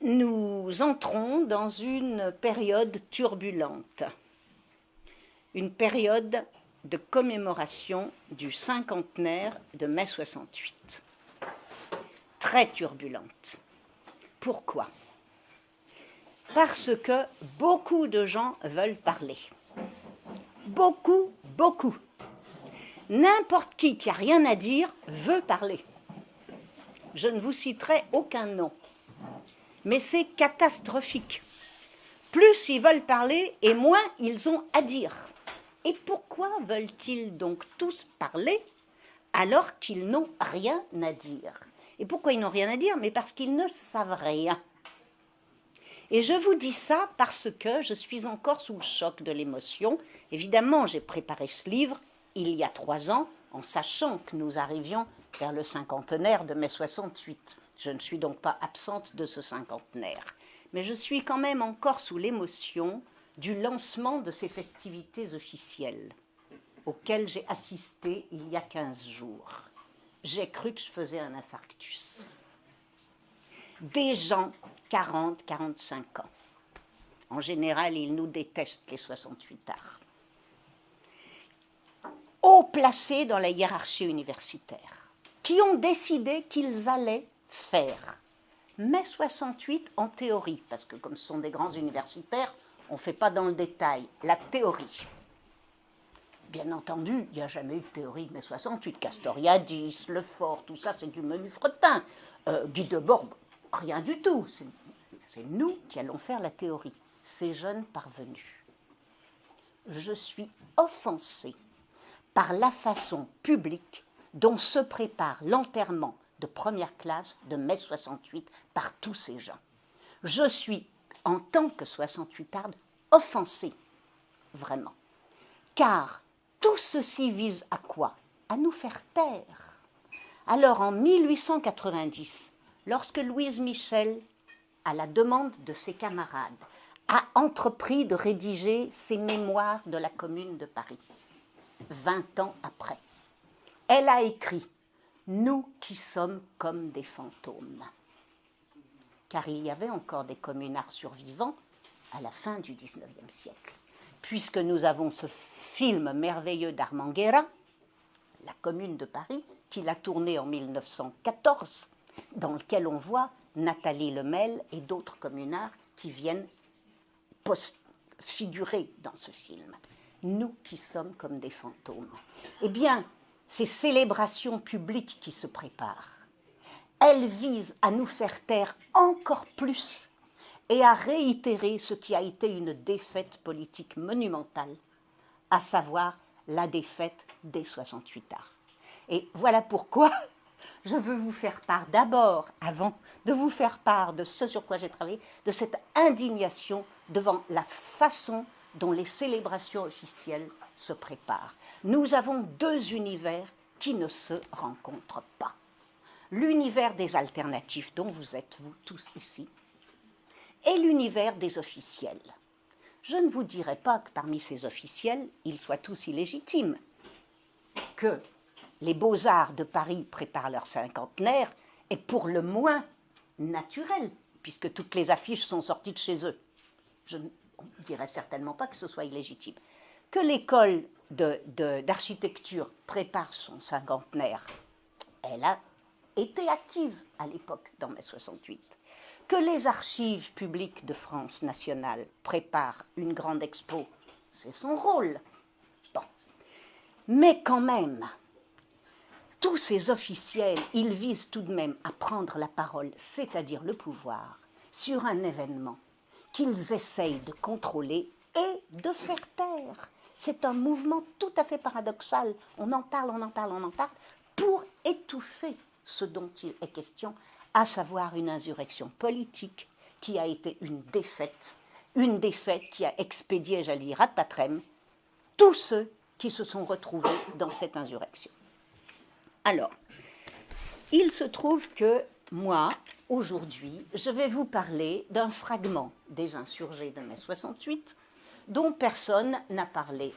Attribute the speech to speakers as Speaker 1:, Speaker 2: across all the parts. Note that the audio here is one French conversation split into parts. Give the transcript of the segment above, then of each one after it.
Speaker 1: Nous entrons dans une période turbulente, une période de commémoration du cinquantenaire de mai 68. Très turbulente. Pourquoi? Parce que beaucoup de gens veulent parler. Beaucoup. N'importe qui n'a rien à dire veut parler. Je ne vous citerai aucun nom. Mais c'est catastrophique. Plus ils veulent parler et moins ils ont à dire. Et pourquoi veulent-ils donc tous parler alors qu'ils n'ont rien à dire? Et pourquoi ils n'ont rien à dire? Mais parce qu'ils ne savent rien. Et je vous dis ça parce que je suis encore sous le choc de l'émotion. Évidemment, j'ai préparé ce livre il y a 3 ans, en sachant que nous arrivions vers le cinquantenaire de mai 68. Je ne suis donc pas absente de ce cinquantenaire. Mais je suis quand même encore sous l'émotion du lancement de ces festivités officielles, auxquelles j'ai assisté il y a 15 jours. J'ai cru que je faisais un infarctus. Des gens, 40, 45 ans. En général, ils nous détestent, les 68ards. Haut placés dans la hiérarchie universitaire, qui ont décidé qu'ils allaient faire mai 68 en théorie, parce que comme ce sont des grands universitaires, on ne fait pas dans le détail, la théorie. Bien entendu, il n'y a jamais eu de théorie de mai 68. Castoriadis, Lefort, tout ça, c'est du menu fretin. Guy Debord, rien du tout. C'est nous qui allons faire la théorie, ces jeunes parvenus. Je suis offensée par la façon publique dont se prépare l'enterrement de première classe de mai 68 par tous ces gens. Je suis, en tant que 68arde, offensée, vraiment. Car tout ceci vise à quoi? À nous faire taire. Alors en 1890, lorsque Louise Michel, à la demande de ses camarades, a entrepris de rédiger ses mémoires de la Commune de Paris, 20 ans après, elle a écrit « Nous qui sommes comme des fantômes ». Car il y avait encore des communards survivants à la fin du XIXe siècle. Puisque nous avons ce film merveilleux d'Armand Guérin, La Commune de Paris, qu'il a tourné en 1914, dans lequel on voit Nathalie Lemel et d'autres communards qui viennent figurer dans ce film. Nous qui sommes comme des fantômes. Eh bien, ces célébrations publiques qui se préparent, elles visent à nous faire taire encore plus et à réitérer ce qui a été une défaite politique monumentale, à savoir la défaite des 68ards. Et voilà pourquoi je veux vous faire part d'abord, avant de vous faire part de ce sur quoi j'ai travaillé, de cette indignation devant la façon dont les célébrations officielles se préparent. Nous avons 2 univers qui ne se rencontrent pas. L'univers des alternatifs, dont vous êtes, vous tous ici, et l'univers des officiels. Je ne vous dirai pas que parmi ces officiels, ils soient tous illégitimes, que les Beaux-Arts de Paris préparent leur cinquantenaire est pour le moins naturel, puisque toutes les affiches sont sorties de chez eux. Je ne dirais certainement pas que ce soit illégitime. Que l'école d'architecture prépare son cinquantenaire, elle a été active à l'époque dans mai 68. Que les archives publiques de France nationale préparent une grande expo, c'est son rôle. Bon. Mais quand même, tous ces officiels, ils visent tout de même à prendre la parole, c'est-à-dire le pouvoir, sur un événement qu'ils essayent de contrôler et de faire taire. C'est un mouvement tout à fait paradoxal. On en parle, pour étouffer ce dont il est question, à savoir une insurrection politique qui a été une défaite qui a expédié, j'allais dire, ad patrem, tous ceux qui se sont retrouvés dans cette insurrection. Alors, il se trouve que moi, aujourd'hui, je vais vous parler d'un fragment des insurgés de mai 68 dont personne n'a parlé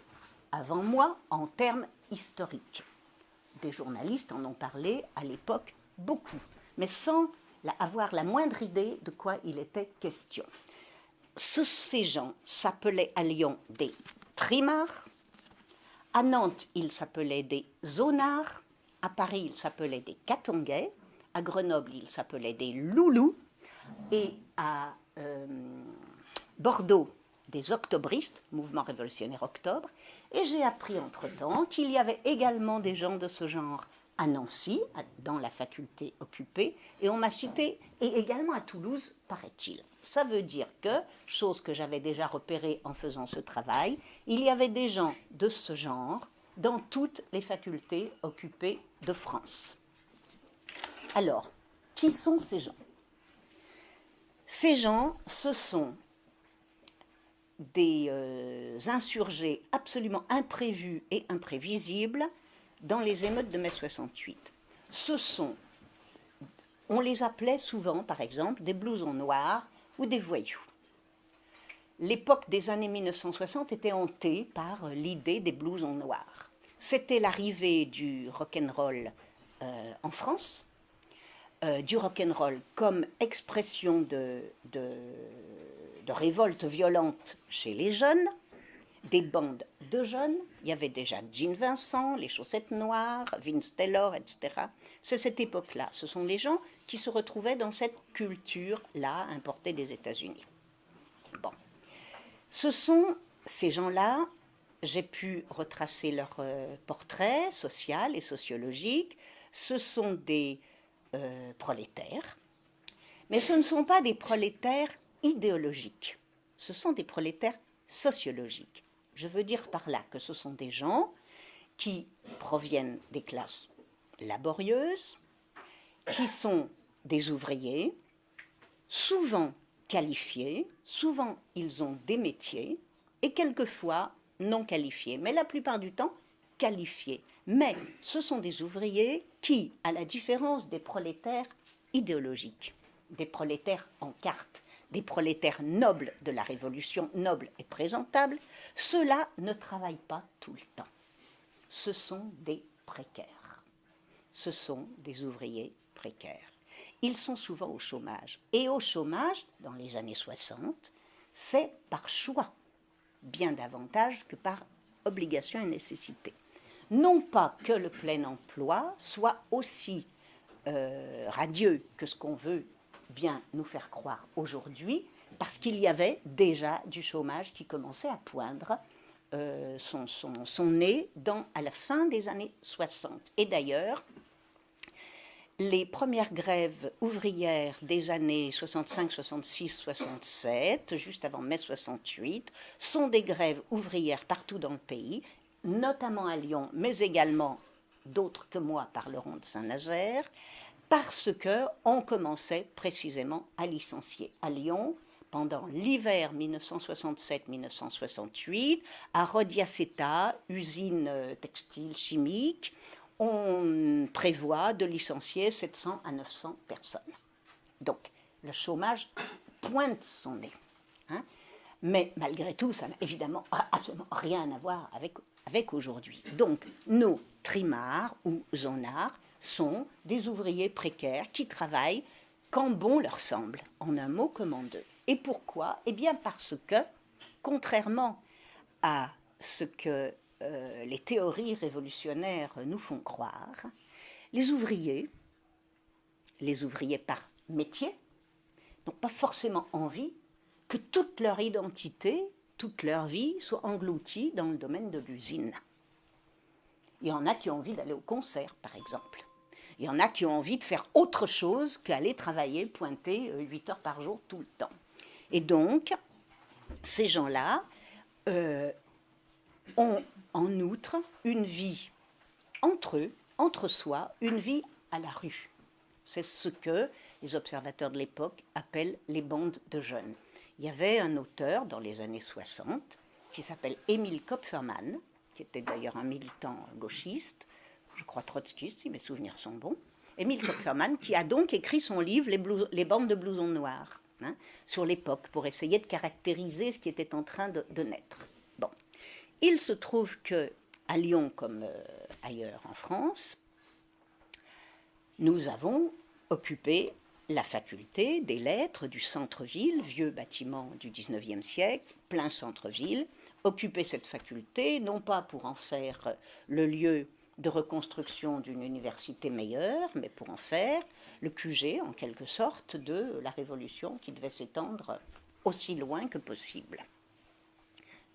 Speaker 1: avant moi en termes historiques. Des journalistes en ont parlé à l'époque beaucoup, mais sans avoir la moindre idée de quoi il était question. Ces gens s'appelaient à Lyon des trimards, à Nantes ils s'appelaient des zonards, à Paris ils s'appelaient des catonguais, à Grenoble ils s'appelaient des loulous, et à Bordeaux des octobristes, mouvement révolutionnaire octobre, et j'ai appris entre-temps qu'il y avait également des gens de ce genre à Nancy, dans la faculté occupée, et on m'a cité, et également à Toulouse, paraît-il. Ça veut dire que, chose que j'avais déjà repérée en faisant ce travail, il y avait des gens de ce genre dans toutes les facultés occupées de France. Alors, qui sont ces gens? Ces gens, ce sont des insurgés absolument imprévus et imprévisibles dans les émeutes de mai 68. On les appelait souvent, par exemple, des blousons noirs ou des voyous. L'époque des années 1960 était hantée par l'idée des blousons noirs. C'était l'arrivée du rock'n'roll en France, du rock'n'roll comme expression de révolte violente chez les jeunes, des bandes de jeunes. Il y avait déjà Gene Vincent, les Chaussettes Noires, Vince Taylor, etc. C'est cette époque-là. Ce sont les gens qui se retrouvaient dans cette culture-là importée des États-Unis. Bon. Ce sont ces gens-là, j'ai pu retracer leur portrait social et sociologique. Ce sont des prolétaires, mais ce ne sont pas des prolétaires idéologiques, ce sont des prolétaires sociologiques. Je veux dire par là que ce sont des gens qui proviennent des classes laborieuses, qui sont des ouvriers, souvent qualifiés, souvent ils ont des métiers, et quelquefois non qualifiés, mais la plupart du temps qualifiés. Mais ce sont des ouvriers qui, à la différence des prolétaires idéologiques, des prolétaires en carte, des prolétaires nobles de la Révolution, nobles et présentables, ceux-là ne travaillent pas tout le temps. Ce sont des précaires. Ce sont des ouvriers précaires. Ils sont souvent au chômage. Et au chômage, dans les années 60, c'est par choix, bien davantage que par obligation et nécessité. Non pas que le plein emploi soit aussi radieux que ce qu'on veut bien nous faire croire aujourd'hui, parce qu'il y avait déjà du chômage qui commençait à poindre son nez à la fin des années 60. Et d'ailleurs, les premières grèves ouvrières des années 65, 66, 67, juste avant mai 68, sont des grèves ouvrières partout dans le pays, notamment à Lyon, mais également d'autres que moi parleront de Saint-Nazaire, parce qu'on commençait précisément à licencier. À Lyon, pendant l'hiver 1967-1968, à Rodiaceta, usine textile chimique, on prévoit de licencier 700 à 900 personnes. Donc, le chômage pointe son nez. Hein. Mais malgré tout, ça n'a évidemment absolument rien à voir avec aujourd'hui. Donc, nos trimards ou zonards sont des ouvriers précaires qui travaillent quand bon leur semble, en un mot comme en deux. Et pourquoi? Eh bien parce que, contrairement à ce que les théories révolutionnaires nous font croire, les ouvriers par métier, n'ont pas forcément envie que toute leur identité, toute leur vie soit engloutie dans le domaine de l'usine. Il y en a qui ont envie d'aller au concert, par exemple. Il y en a qui ont envie de faire autre chose qu'aller travailler, pointer 8 heures par jour tout le temps. Et donc, ces gens-là ont en outre une vie entre eux, entre soi, une vie à la rue. C'est ce que les observateurs de l'époque appellent les bandes de jeunes. Il y avait un auteur dans les années 60 qui s'appelle Émile Kopferman, qui était d'ailleurs un militant gauchiste, je crois trotskiste si mes souvenirs sont bons, Émile Kopferman, qui a donc écrit son livre Les bandes de blousons noirs, hein, sur l'époque, pour essayer de caractériser ce qui était en train de naître. Bon. Il se trouve qu'à Lyon, comme ailleurs en France, nous avons occupé la faculté des lettres du centre-ville, vieux bâtiment du XIXe siècle, plein centre-ville, occupait cette faculté, non pas pour en faire le lieu de reconstruction d'une université meilleure, mais pour en faire le QG, en quelque sorte, de la Révolution qui devait s'étendre aussi loin que possible.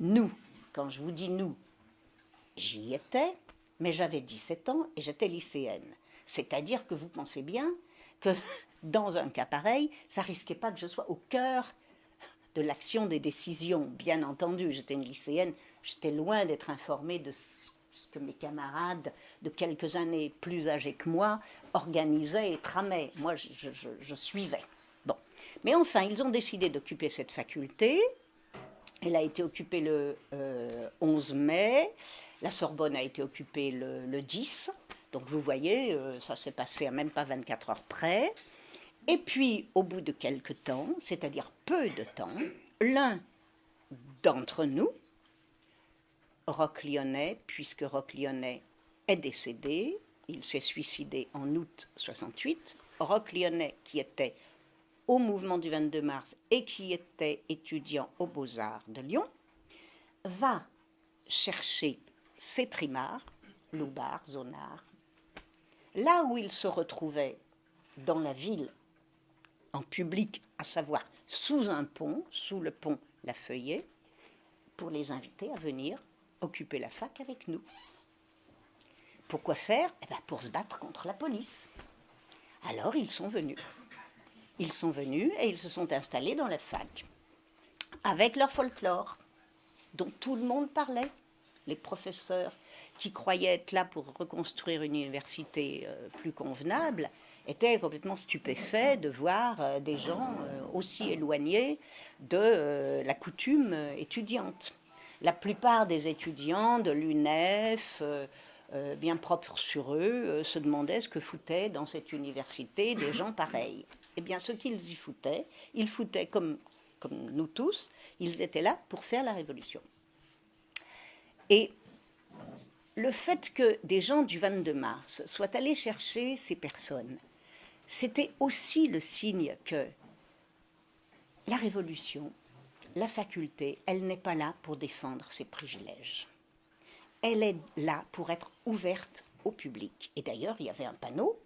Speaker 1: Nous, quand je vous dis nous, j'y étais, mais j'avais 17 ans et j'étais lycéenne. C'est-à-dire que vous pensez bien que dans un cas pareil, ça risquait pas que je sois au cœur de l'action des décisions. Bien entendu, j'étais une lycéenne, j'étais loin d'être informée de ce que mes camarades de quelques années plus âgés que moi organisaient et tramaient. Moi, je suivais. Bon. Mais enfin, ils ont décidé d'occuper cette faculté. Elle a été occupée le 11 mai. La Sorbonne a été occupée le 10. Donc vous voyez, ça s'est passé à même pas 24 heures près. Et puis, au bout de quelque temps, c'est-à-dire peu de temps, l'un d'entre nous, Roch-Lyonnais, puisque Roch-Lyonnais est décédé, il s'est suicidé en août 68, Roch-Lyonnais qui était au mouvement du 22 mars et qui était étudiant aux Beaux-Arts de Lyon, va chercher ses trimards, Loubard, Zonard, là où il se retrouvait dans la ville, en public, à savoir sous un pont, sous le pont La Feuillée, pour les inviter à venir occuper la fac avec nous. Pourquoi faire? Eh bien, pour se battre contre la police. Alors ils sont venus. Ils sont venus et ils se sont installés dans la fac, avec leur folklore, dont tout le monde parlait. Les professeurs qui croyaient être là pour reconstruire une université plus convenable étaient complètement stupéfaits de voir des gens aussi éloignés de la coutume étudiante. La plupart des étudiants de l'UNEF, bien propres sur eux, se demandaient ce que foutaient dans cette université des gens pareils. Eh bien, ce qu'ils y foutaient, ils foutaient comme nous tous, ils étaient là pour faire la révolution. Et le fait que des gens du 22 mars soient allés chercher ces personnes, c'était aussi le signe que la révolution, la faculté, elle n'est pas là pour défendre ses privilèges. Elle est là pour être ouverte au public. Et d'ailleurs, il y avait un panneau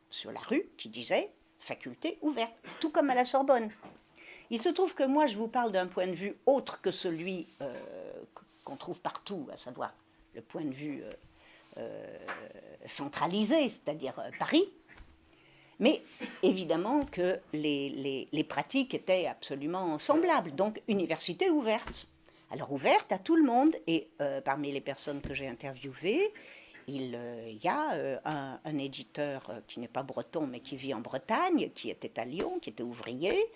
Speaker 1: sur la rue qui disait « faculté ouverte », tout comme à la Sorbonne. Il se trouve que moi, je vous parle d'un point de vue autre que celui qu'on trouve partout, à savoir le point de vue centralisé, c'est-à-dire Paris. Mais évidemment que les pratiques étaient absolument semblables. Donc, université ouverte. Alors, ouverte à tout le monde. Et parmi les personnes que j'ai interviewées, il y a un éditeur qui n'est pas breton, mais qui vit en Bretagne, qui était à Lyon, qui était ouvrier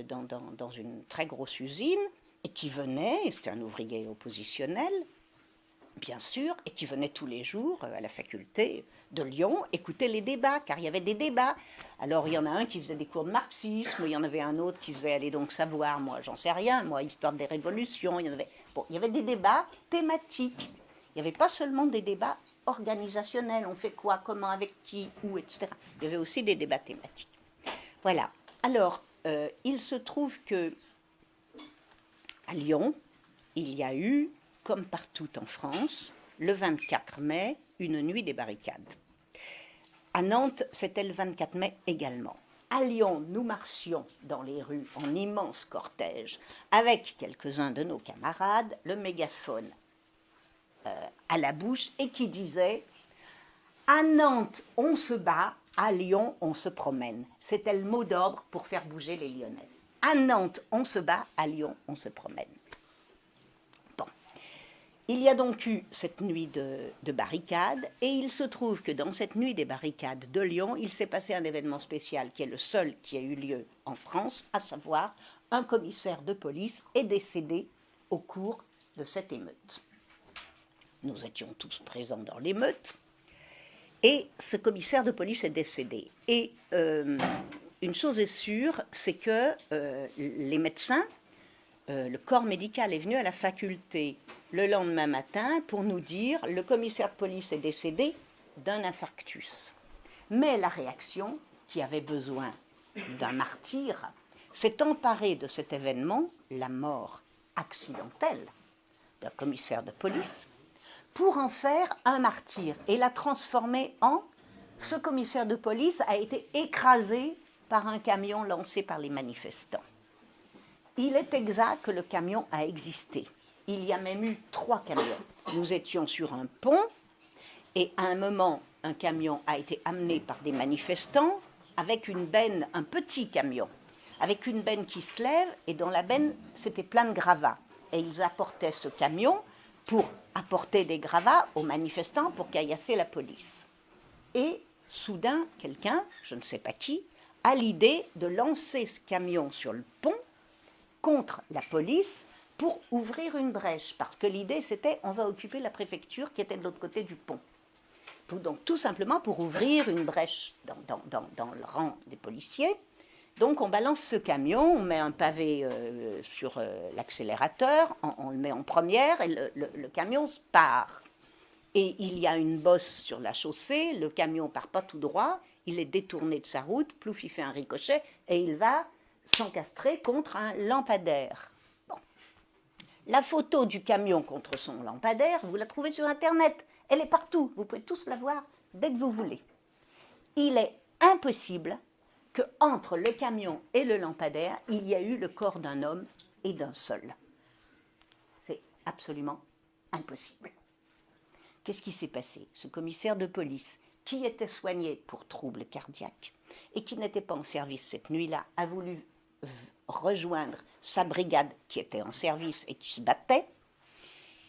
Speaker 1: dans une très grosse usine, et qui venait, c'était un ouvrier oppositionnel, bien sûr, et qui venait tous les jours à la faculté de Lyon écouter les débats, car il y avait des débats. Alors il y en a un qui faisait des cours de marxisme, il y en avait un autre qui faisait aller donc savoir, moi j'en sais rien, moi histoire des révolutions, il y avait des débats thématiques. Il n'y avait pas seulement des débats organisationnels, on fait quoi, comment, avec qui, où, etc. Il y avait aussi des débats thématiques. Voilà. Alors, il se trouve que à Lyon, il y a eu, comme partout en France, le 24 mai, une nuit des barricades. À Nantes, c'était le 24 mai également. À Lyon, nous marchions dans les rues en immense cortège avec quelques-uns de nos camarades, le mégaphone à la bouche et qui disait « À Nantes, on se bat, à Lyon, on se promène ». C'était le mot d'ordre pour faire bouger les Lyonnais. À Nantes, on se bat, à Lyon, on se promène. Bon. Il y a donc eu cette nuit de barricades, et il se trouve que dans cette nuit des barricades de Lyon, il s'est passé un événement spécial qui est le seul qui a eu lieu en France, à savoir un commissaire de police est décédé au cours de cette émeute. Nous étions tous présents dans l'émeute, et ce commissaire de police est décédé. Et une chose est sûre, c'est que les médecins, le corps médical est venu à la faculté le lendemain matin pour nous dire le commissaire de police est décédé d'un infarctus. Mais la réaction qui avait besoin d'un martyr, s'est emparé de cet événement, la mort accidentelle d'un commissaire de police, pour en faire un martyr et l'a transformer en « ce commissaire de police a été écrasé par un camion lancé par les manifestants ». Il est exact que le camion a existé. Il y a même eu 3 camions. Nous étions sur un pont et à un moment, un camion a été amené par des manifestants avec une benne, un petit camion, avec une benne qui se lève et dans la benne, c'était plein de gravats. Et ils apportaient ce camion pour apporter des gravats aux manifestants pour caillasser la police. Et soudain, quelqu'un, je ne sais pas qui, a l'idée de lancer ce camion sur le pont contre la police pour ouvrir une brèche. Parce que l'idée, c'était on va occuper la préfecture qui était de l'autre côté du pont. Donc tout simplement pour ouvrir une brèche dans le rang des policiers. Donc on balance ce camion, on met un pavé sur l'accélérateur, on le met en première et le camion se part. Et il y a une bosse sur la chaussée, le camion part pas tout droit, il est détourné de sa route, plouf, il fait un ricochet et il va s'encastrer contre un lampadaire. Bon. La photo du camion contre son lampadaire, vous la trouvez sur Internet. Elle est partout. Vous pouvez tous la voir dès que vous voulez. Il est impossible qu'entre le camion et le lampadaire, il y a eu le corps d'un homme et d'un seul. C'est absolument impossible. Qu'est-ce qui s'est passé? Ce commissaire de police, qui était soigné pour troubles cardiaques et qui n'était pas en service cette nuit-là, a voulu rejoindre sa brigade qui était en service et qui se battait.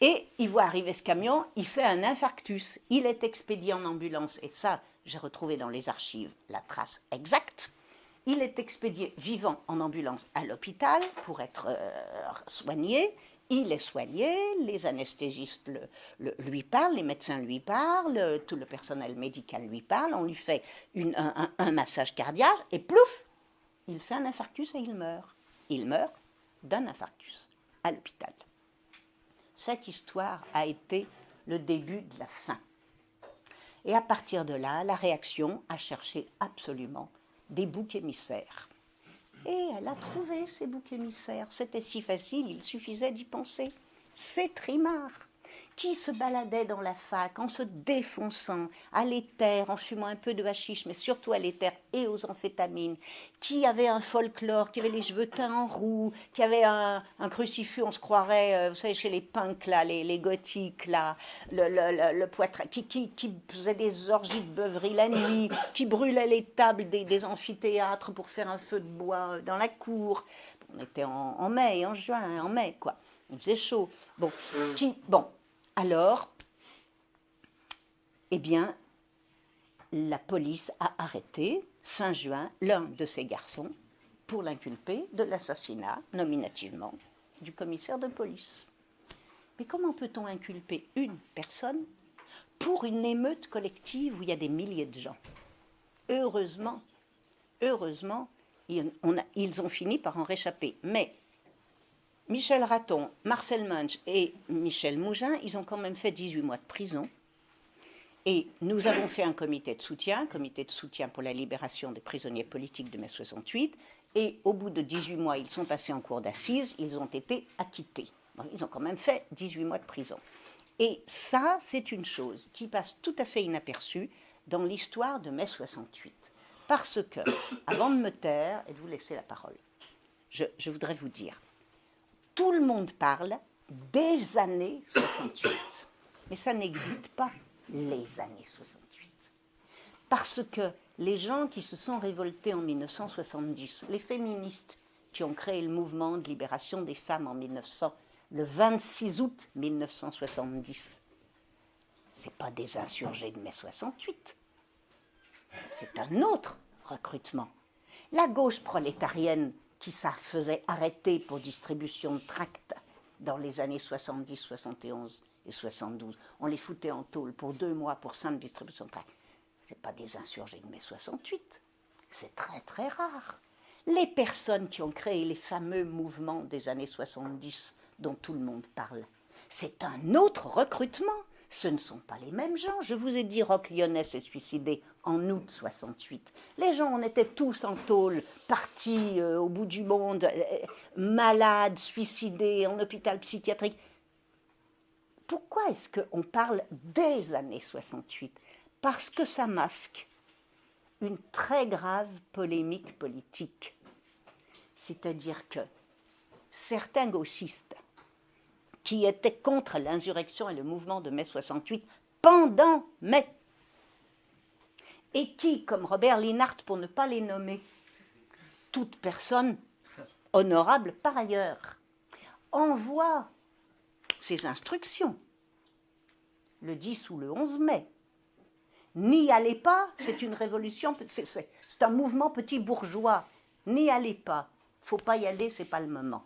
Speaker 1: Et il voit arriver ce camion, il fait un infarctus. Il est expédié en ambulance, et ça, j'ai retrouvé dans les archives la trace exacte. Il est expédié vivant en ambulance à l'hôpital pour être soigné. Il est soigné, les anesthésistes lui parlent, les médecins lui parlent, tout le personnel médical lui parle, on lui fait un massage cardiaque, et plouf, il fait un infarctus et il meurt. Il meurt d'un infarctus à l'hôpital. Cette histoire a été le début de la fin. Et à partir de là, la réaction a cherché absolument des boucs émissaires. Et elle a trouvé ces boucs émissaires. C'était si facile, il suffisait d'y penser. C'est Trimard, qui se baladait dans la fac en se défonçant à l'éther, en fumant un peu de hashish, mais surtout à l'éther et aux amphétamines, qui avait un folklore, qui avait les cheveux teints en roux, qui avait un crucifix, on se croirait, vous savez, chez les punks, là, les gothiques, là, le poitrain, qui faisait des orgies de beuverie la nuit, qui brûlait les tables des amphithéâtres pour faire un feu de bois dans la cour. On était en mai, en juin, en mai, quoi. Il faisait chaud. Bon. Alors, eh bien, la police a arrêté, fin juin, l'un de ces garçons pour l'inculper de l'assassinat, nominativement, du commissaire de police. Mais comment peut-on inculper une personne pour une émeute collective où il y a des milliers de gens? Heureusement, ils ont fini par en réchapper. Mais Michel Raton, Marcel Munch et Michel Mougin, ils ont quand même fait 18 mois de prison. Et nous avons fait un comité de soutien pour la libération des prisonniers politiques de mai 68. Et au bout de 18 mois, ils sont passés en cour d'assises, ils ont été acquittés. Donc, ils ont quand même fait 18 mois de prison. Et ça, c'est une chose qui passe tout à fait inaperçue dans l'histoire de mai 68. Parce que, avant de me taire et de vous laisser la parole, je voudrais vous dire, tout le monde parle des années 68. Mais ça n'existe pas, les années 68. Parce que les gens qui se sont révoltés en 1970, les féministes qui ont créé le mouvement de libération des femmes le 26 août 1970, ce n'est pas des insurgés de mai 68. C'est un autre recrutement. La gauche prolétarienne qui ça faisait arrêter pour distribution de tracts dans les années 70, 71 et 72. On les foutait en tôle pour 2 mois pour simple distribution de tracts. Ce n'est pas des insurgés de mai 68. C'est très très rare. Les personnes qui ont créé les fameux mouvements des années 70 dont tout le monde parle, c'est un autre recrutement. Ce ne sont pas les mêmes gens. Je vous ai dit, Roch Lyonnais s'est suicidé en août 68. Les gens, on était tous en tôle, partis au bout du monde, malades, suicidés, en hôpital psychiatrique. Pourquoi est-ce qu'on parle des années 68 ? Parce que ça masque une très grave polémique politique. C'est-à-dire que certains gauchistes qui étaient contre l'insurrection et le mouvement de mai 68 pendant mai, et qui, comme Robert Linhart, pour ne pas les nommer, toute personne honorable par ailleurs, envoie ses instructions le 10 ou le 11 mai. N'y allez pas, c'est une révolution, c'est un mouvement petit bourgeois. N'y allez pas, faut pas y aller, c'est pas le moment.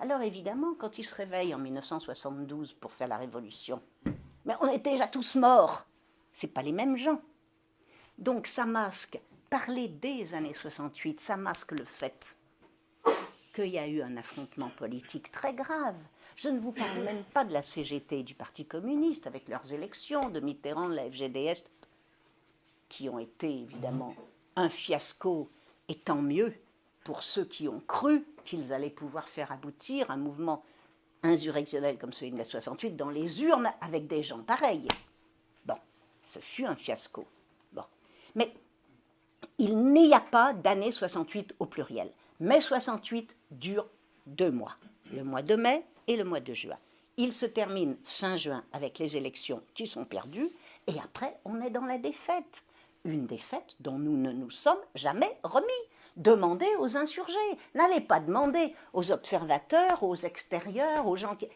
Speaker 1: Alors évidemment, quand ils se réveillent en 1972 pour faire la révolution, mais on était déjà tous morts. C'est pas les mêmes gens. Donc ça masque, parler des années 68, ça masque le fait qu'il y a eu un affrontement politique très grave. Je ne vous parle même pas de la CGT et du Parti communiste avec leurs élections, de Mitterrand, de la FGDS, qui ont été évidemment un fiasco, et tant mieux pour ceux qui ont cru qu'ils allaient pouvoir faire aboutir un mouvement insurrectionnel comme celui de mai 68 dans les urnes avec des gens pareils. Bon, ce fut un fiasco. Bon. Mais il n'y a pas d'année 68 au pluriel. Mai 68 dure 2 mois, le mois de mai et le mois de juin. Il se termine fin juin avec les élections qui sont perdues, et après on est dans la défaite. Une défaite dont nous ne nous sommes jamais remis. Demandez aux insurgés. N'allez pas demander aux observateurs, aux extérieurs, aux gens qui...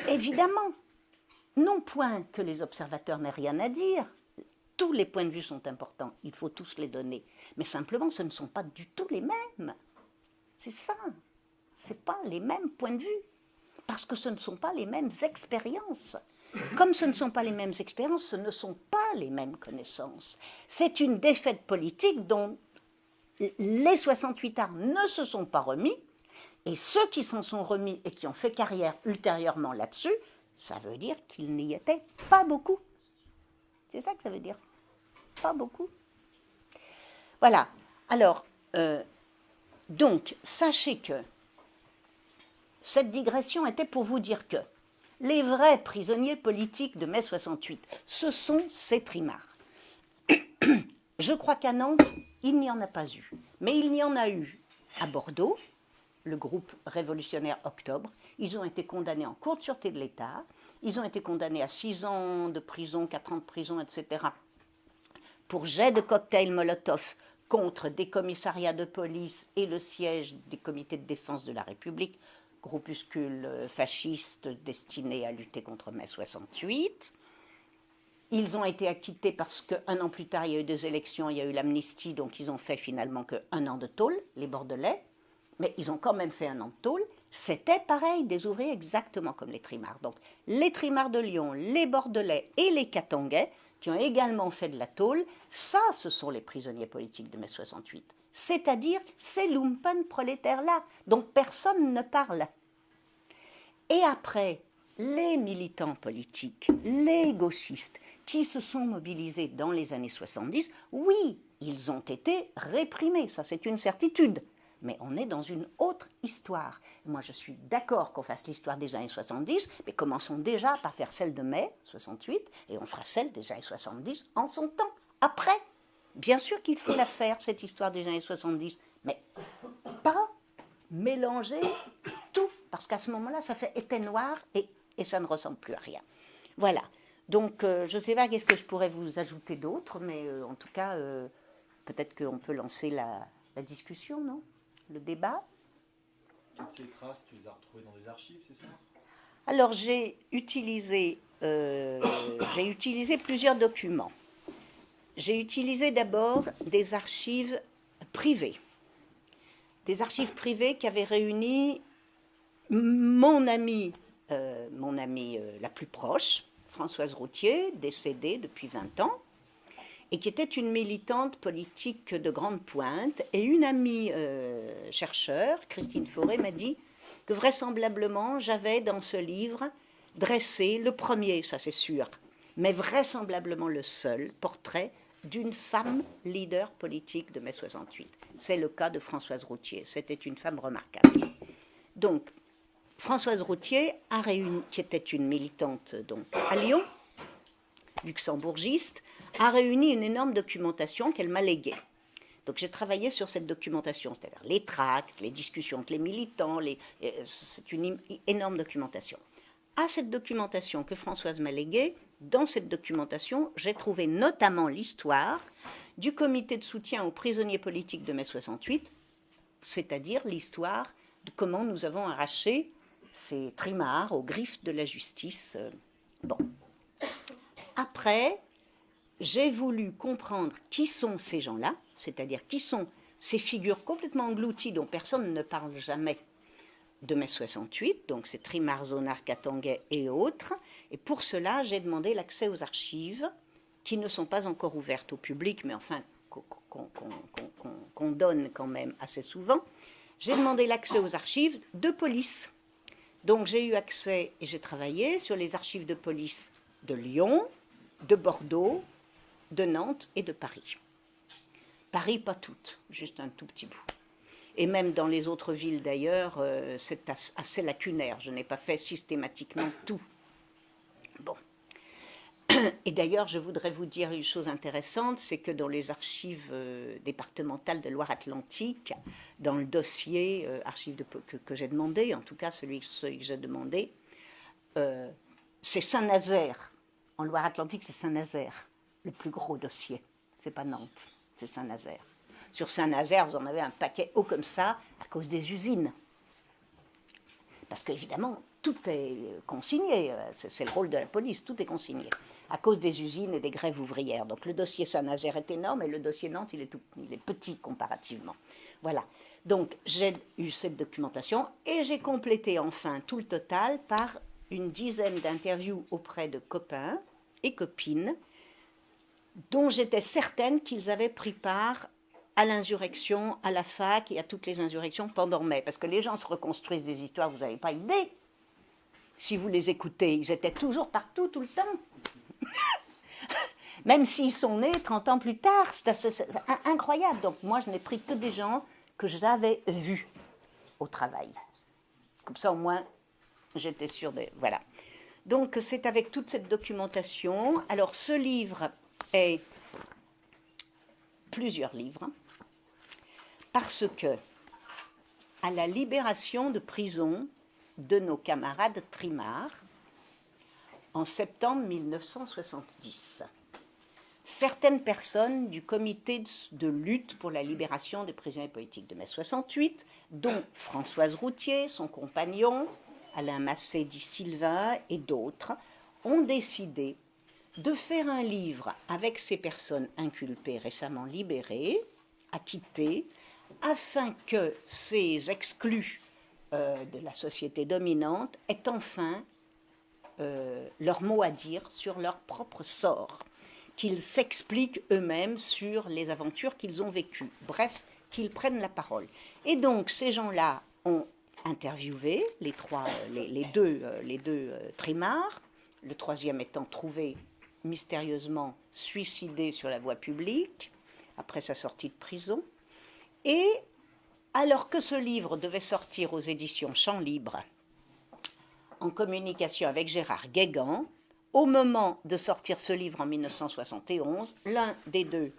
Speaker 1: Évidemment, non point que les observateurs n'aient rien à dire. Tous les points de vue sont importants, il faut tous les donner. Mais simplement, ce ne sont pas du tout les mêmes. C'est ça. Ce ne sont pas les mêmes points de vue. Parce que ce ne sont pas les mêmes expériences. Comme ce ne sont pas les mêmes expériences, ce ne sont pas les mêmes connaissances. C'est une défaite politique dont les 68ards ne se sont pas remis, et ceux qui s'en sont remis et qui ont fait carrière ultérieurement là-dessus, ça veut dire qu'ils n'y étaient pas beaucoup. C'est ça que ça veut dire. Pas beaucoup. Voilà. Alors, donc, sachez que cette digression était pour vous dire que les vrais prisonniers politiques de mai 68, ce sont ces trimards. Je crois qu'à Nantes, il n'y en a pas eu. Mais il y en a eu à Bordeaux, le groupe révolutionnaire Octobre. Ils ont été condamnés en cour de sûreté de l'État. Ils ont été condamnés à 6 ans de prison, 4 ans de prison, etc. pour jet de cocktail Molotov contre des commissariats de police et le siège des comités de défense de la République, groupuscule fasciste destiné à lutter contre mai 68. Ils ont été acquittés parce qu'un an plus tard, il y a eu 2 élections, il y a eu l'amnistie, donc ils ont fait finalement que1 an de tôle, les Bordelais, mais ils ont quand même fait 1 an de tôle. C'était pareil, des ouvriers exactement comme les trimards. Donc les trimards de Lyon, les Bordelais et les Catanguais, qui ont également fait de la tôle, ça, ce sont les prisonniers politiques de mai 68. C'est-à-dire ces lumpen prolétaires-là, dont personne ne parle. Et après, les militants politiques, les gauchistes, qui se sont mobilisés dans les années 70, oui, ils ont été réprimés, ça c'est une certitude. Mais on est dans une autre histoire. Moi, je suis d'accord qu'on fasse l'histoire des années 70, mais commençons déjà par faire celle de mai 68, et on fera celle des années 70 en son temps, après. Bien sûr qu'il faut la faire, cette histoire des années 70, mais pas mélanger tout, parce qu'à ce moment-là, ça fait été noir et ça ne ressemble plus à rien. Voilà. Donc, je ne sais pas qu'est-ce que je pourrais vous ajouter d'autre, mais en tout cas, peut-être qu'on peut lancer la discussion, non ? Le débat.
Speaker 2: Toutes ces traces, tu les as retrouvées dans des archives, c'est ça ?
Speaker 1: Alors, j'ai utilisé plusieurs documents. J'ai utilisé d'abord des archives privées. Des archives privées qui avaient réuni mon amie la plus proche, Françoise Routier, décédée depuis 20 ans, et qui était une militante politique de grande pointe. Et une amie chercheure, Christine Fauré, m'a dit que vraisemblablement j'avais dans ce livre dressé le premier, ça c'est sûr, mais vraisemblablement le seul portrait d'une femme leader politique de mai 68. C'est le cas de Françoise Routhier. C'était une femme remarquable. Donc, Françoise Routhier, qui était une militante donc, à Lyon, luxembourgiste, a réuni une énorme documentation qu'elle m'a léguée. Donc j'ai travaillé sur cette documentation, c'est-à-dire les tracts, les discussions avec les militants, c'est une énorme documentation. À cette documentation que Françoise m'a léguée, dans cette documentation, j'ai trouvé notamment l'histoire du comité de soutien aux prisonniers politiques de mai 68, c'est-à-dire l'histoire de comment nous avons arraché ces trimards aux griffes de la justice. Bon. Après, j'ai voulu comprendre qui sont ces gens-là, c'est-à-dire qui sont ces figures complètement englouties dont personne ne parle jamais de mai 68, donc ces trimards, zonards, Katanguais et autres. Et pour cela, j'ai demandé l'accès aux archives, qui ne sont pas encore ouvertes au public, mais enfin qu'on donne quand même assez souvent. J'ai demandé l'accès aux archives de police. Donc j'ai eu accès et j'ai travaillé sur les archives de police de Lyon, de Bordeaux, de Nantes et de Paris. Paris, pas toutes, juste un tout petit bout. Et même dans les autres villes d'ailleurs, c'est assez lacunaire. Je n'ai pas fait systématiquement tout. Bon. Et d'ailleurs, je voudrais vous dire une chose intéressante, c'est que dans les archives départementales de Loire-Atlantique, dans le dossier archives que j'ai demandé, en tout cas celui que j'ai demandé, c'est Saint-Nazaire. En Loire-Atlantique, c'est Saint-Nazaire, le plus gros dossier. C'est pas Nantes, c'est Saint-Nazaire. Sur Saint-Nazaire, vous en avez un paquet haut comme ça à cause des usines. Parce qu'évidemment, tout est consigné, c'est le rôle de la police, tout est consigné, à cause des usines et des grèves ouvrières. Donc le dossier Saint-Nazaire est énorme et le dossier Nantes, il est petit comparativement. Voilà, donc j'ai eu cette documentation et j'ai complété enfin tout le total par une dizaine d'interviews auprès de copains et copines dont j'étais certaine qu'ils avaient pris part à l'insurrection, à la fac et à toutes les insurrections pendant mai. Parce que les gens se reconstruisent des histoires, vous n'avez pas idée. Si vous les écoutez, ils étaient toujours partout, tout le temps. Même s'ils sont nés 30 ans plus tard, c'est incroyable. Donc moi, je n'ai pris que des gens que j'avais vus au travail. Comme ça, au moins, j'étais sûre de... Voilà. Donc c'est avec toute cette documentation. Alors ce livre est plusieurs livres, parce que à la libération de prison de nos camarades trimards en septembre 1970, certaines personnes du comité de lutte pour la libération des prisonniers politiques de mai 68, dont Françoise Routhier, son compagnon, Alain Massé dit Sylvain et d'autres, ont décidé de faire un livre avec ces personnes inculpées récemment libérées, acquittées, afin que ces exclus de la société dominante aient enfin leur mot à dire sur leur propre sort, qu'ils s'expliquent eux-mêmes sur les aventures qu'ils ont vécues, bref, qu'ils prennent la parole. Et donc ces gens-là ont interviewé les deux trimards, le troisième étant trouvé mystérieusement suicidé sur la voie publique après sa sortie de prison. Et alors que ce livre devait sortir aux éditions Champs Libres, en communication avec Gérard Guégan, au moment de sortir ce livre en 1971, l'un des deux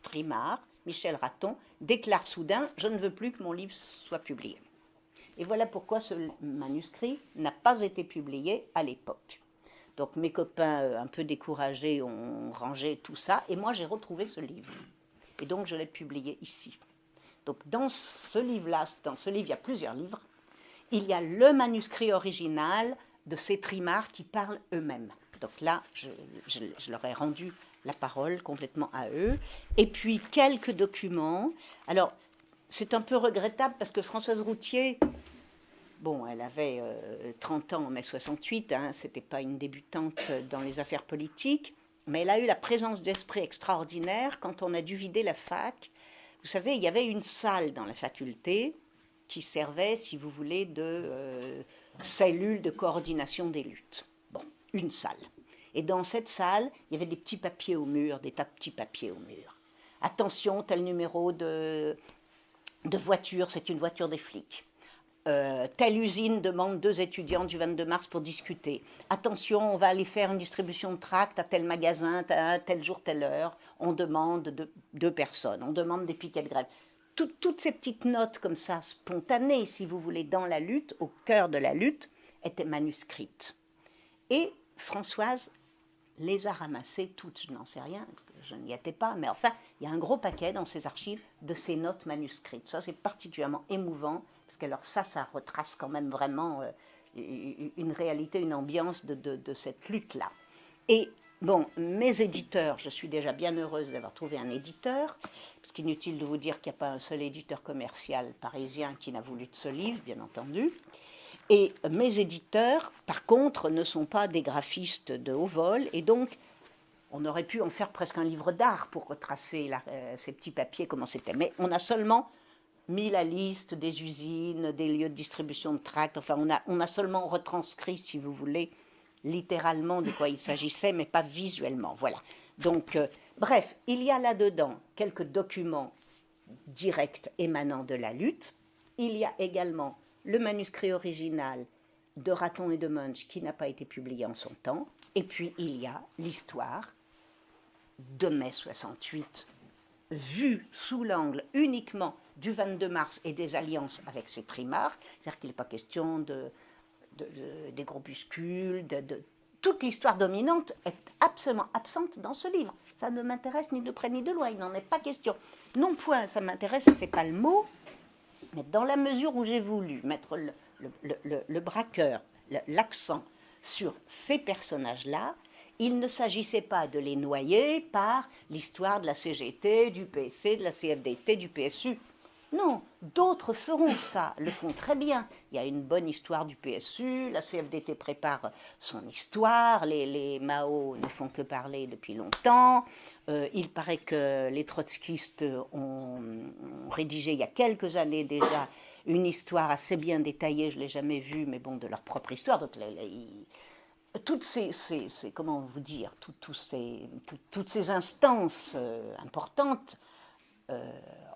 Speaker 1: trimards, Michel Raton, déclare soudain « Je ne veux plus que mon livre soit publié ». Et voilà pourquoi ce manuscrit n'a pas été publié à l'époque. Donc mes copains un peu découragés ont rangé tout ça, et moi j'ai retrouvé ce livre. Et donc je l'ai publié ici. Donc dans ce livre-là, dans ce livre il y a plusieurs livres, il y a le manuscrit original de ces trimards qui parlent eux-mêmes. Donc là, je leur ai rendu la parole complètement à eux. Et puis quelques documents. Alors c'est un peu regrettable parce que Françoise Routhier... Bon, elle avait 30 ans en mai 68, hein, c'était pas une débutante dans les affaires politiques, mais elle a eu la présence d'esprit extraordinaire quand on a dû vider la fac. Vous savez, il y avait une salle dans la faculté qui servait, si vous voulez, de cellule de coordination des luttes. Bon, une salle. Et dans cette salle, il y avait des petits papiers au mur, des tas de petits papiers au mur. Attention, tel numéro de voiture, c'est une voiture des flics. Telle usine demande 2 étudiants du 22 mars pour discuter. Attention, on va aller faire une distribution de tracts à tel magasin, tel jour, telle heure. On demande 2 personnes, on demande des piquets de grève. Toutes ces petites notes comme ça, spontanées, si vous voulez, dans la lutte, au cœur de la lutte, étaient manuscrites. Et Françoise les a ramassées toutes, je n'en sais rien, parce que je n'y étais pas, mais enfin, il y a un gros paquet dans ses archives de ces notes manuscrites. Ça, c'est particulièrement émouvant, parce que alors ça retrace quand même vraiment une réalité, une ambiance de cette lutte-là. Et bon, mes éditeurs, je suis déjà bien heureuse d'avoir trouvé un éditeur, parce qu'inutile de vous dire qu'il n'y a pas un seul éditeur commercial parisien qui n'a voulu de ce livre, bien entendu. Et mes éditeurs, par contre, ne sont pas des graphistes de haut vol, et donc on aurait pu en faire presque un livre d'art pour retracer ces petits papiers, comment c'était. Mais on a seulement mis la liste des usines, des lieux de distribution de tracts, enfin on a seulement retranscrit, si vous voulez, littéralement de quoi il s'agissait, mais pas visuellement. Voilà. Donc, bref, il y a là-dedans quelques documents directs émanant de la lutte. Il y a également le manuscrit original de Raton et de Munch qui n'a pas été publié en son temps. Et puis, il y a l'histoire de mai 68, vue sous l'angle uniquement du 22 mars et des alliances avec ces trimards. C'est-à-dire qu'il n'est pas question des groupuscules, toute l'histoire dominante est absolument absente dans ce livre. Ça ne m'intéresse ni de près ni de loin, il n'en est pas question. Non point, ça m'intéresse, c'est pas le mot, mais dans la mesure où j'ai voulu mettre le braqueur, l'accent sur ces personnages-là, il ne s'agissait pas de les noyer par l'histoire de la CGT, du PSC, de la CFDT, du PSU. Non, d'autres feront ça, le font très bien. Il y a une bonne histoire du PSU, la CFDT prépare son histoire, les Mao ne font que parler depuis longtemps. Il paraît que les trotskistes ont rédigé il y a quelques années déjà une histoire assez bien détaillée, je ne l'ai jamais vue, mais bon, de leur propre histoire. Donc, toutes ces comment vous dire, toutes ces instances importantes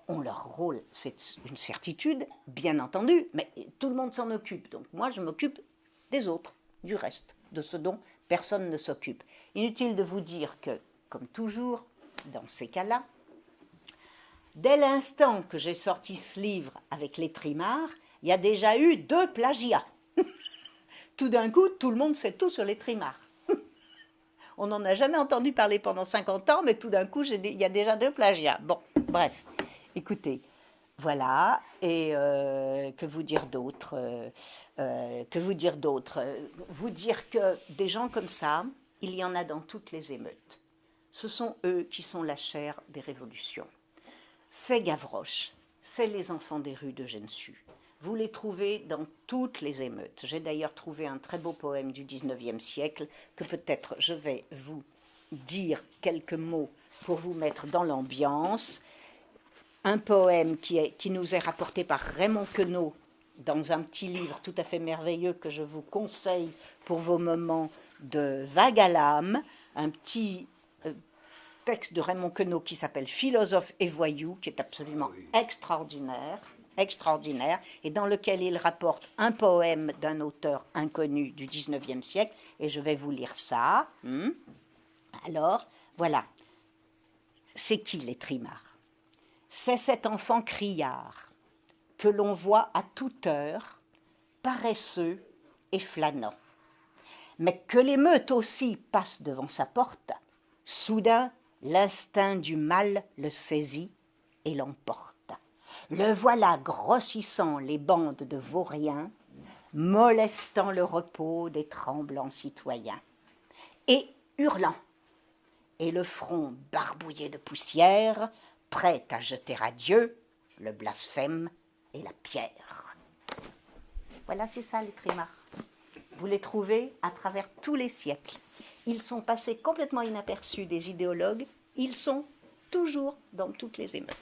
Speaker 1: ont leur rôle, c'est une certitude, bien entendu, mais tout le monde s'en occupe. Donc moi, je m'occupe des autres, du reste, de ce dont personne ne s'occupe. Inutile de vous dire que, comme toujours, dans ces cas-là, dès l'instant que j'ai sorti ce livre avec les trimards, il y a déjà eu 2 plagiats. Tout d'un coup, tout le monde sait tout sur les trimards. On n'en a jamais entendu parler pendant 50 ans, mais tout d'un coup, il y a déjà 2 plagiats. Bon, bref, écoutez, voilà, et que vous dire d'autre Vous dire que des gens comme ça, il y en a dans toutes les émeutes. Ce sont eux qui sont la chair des révolutions. C'est Gavroche, c'est les enfants des rues de Gensu. Vous les trouvez dans toutes les émeutes. J'ai d'ailleurs trouvé un très beau poème du 19e siècle que peut-être je vais vous dire quelques mots pour vous mettre dans l'ambiance. Un poème qui nous est rapporté par Raymond Queneau dans un petit livre tout à fait merveilleux que je vous conseille pour vos moments de vague à l'âme, un petit texte de Raymond Queneau qui s'appelle « Philosophe et voyou », qui est absolument extraordinaire, et dans lequel il rapporte un poème d'un auteur inconnu du 19e siècle, et je vais vous lire ça. Alors, voilà. C'est qui les trimards? C'est cet enfant criard que l'on voit à toute heure, paresseux et flânant. Mais que l'émeute aussi passe devant sa porte, soudain l'instinct du mal le saisit et l'emporte. Le voilà grossissant les bandes de vauriens, molestant le repos des tremblants citoyens, et hurlant, et le front barbouillé de poussière, prêt à jeter à Dieu le blasphème et la pierre. Voilà, c'est ça les trimards. Vous les trouvez à travers tous les siècles. Ils sont passés complètement inaperçus des idéologues, ils sont toujours dans toutes les émeutes.